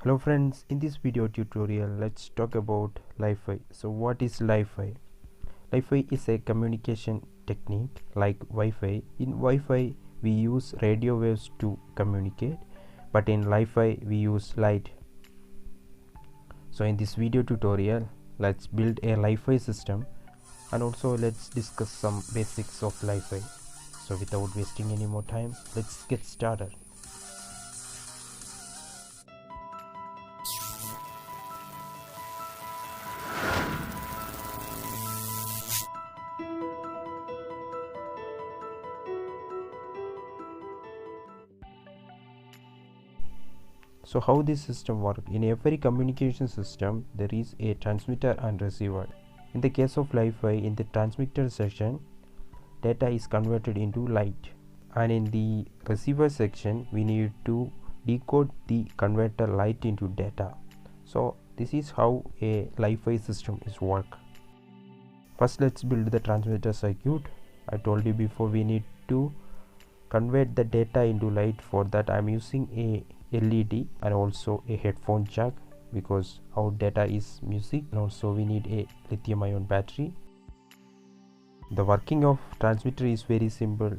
Hello friends, in this video tutorial let's talk about lifi. So what is lifi? Lifi is a communication technique like Wi-Fi. In Wi-Fi we use radio waves to communicate, but in lifi we use light. So in this video tutorial let's build a lifi system, and also let's discuss some basics of lifi. So without wasting any more time, let's get started. So how this system works? In every communication system there is a transmitter and receiver. In the case of lifi, in the transmitter section data is converted into light, and in the receiver section we need to decode the converter light into data. So this is how a lifi system is work. First let's build the transmitter circuit. I told you before we need to convert the data into light. For that I'm using a LED and also a headphone jack, because our data is music, and also we need a lithium ion battery. The working of transmitter is very simple.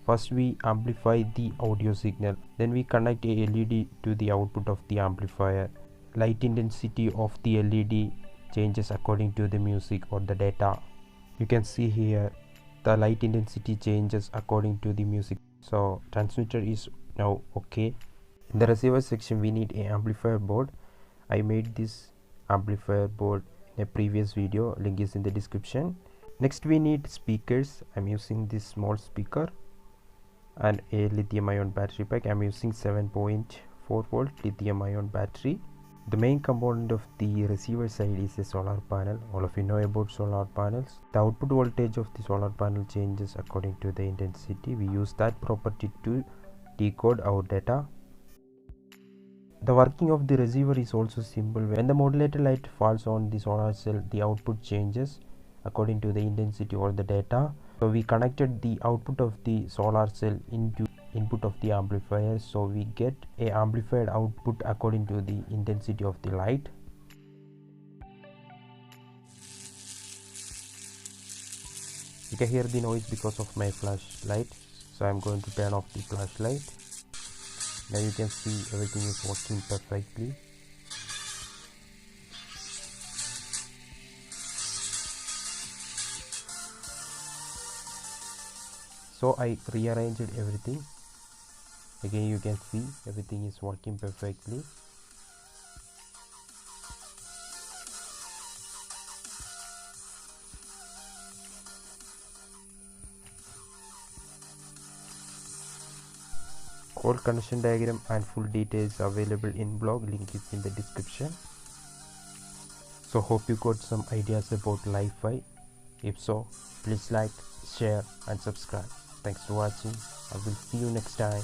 First we amplify the audio signal, then we connect a LED to the output of the amplifier. Light intensity of the LED changes according to the music or the data. You can see here the light intensity changes according to the music. So transmitter is now okay. In the receiver section we need a amplifier board. I made this amplifier board in a previous video, link is in the description. Next we need speakers. I'm using this small speaker and a lithium ion battery pack. I'm using 7.4 volt lithium ion battery. The main component of the receiver side is a solar panel. All of you know about solar panels. The output voltage of the solar panel changes according to the intensity. We use that property to decode our data. The working of the receiver is also simple. When the modulator light falls on the solar cell, the output changes according to the intensity or the data. So we connected the output of the solar cell into input of the amplifier, so we get a amplified output according to the intensity of the light. You can hear the noise because of my flashlight, so I'm going to turn off the flashlight. Now you can see everything is working perfectly. So I rearranged everything. Again you can see everything is working perfectly. All connection diagram and full details available in blog, link is in the description. So hope you got some ideas about lifi. If so, please like, share and subscribe. Thanks for watching. I will see you next time.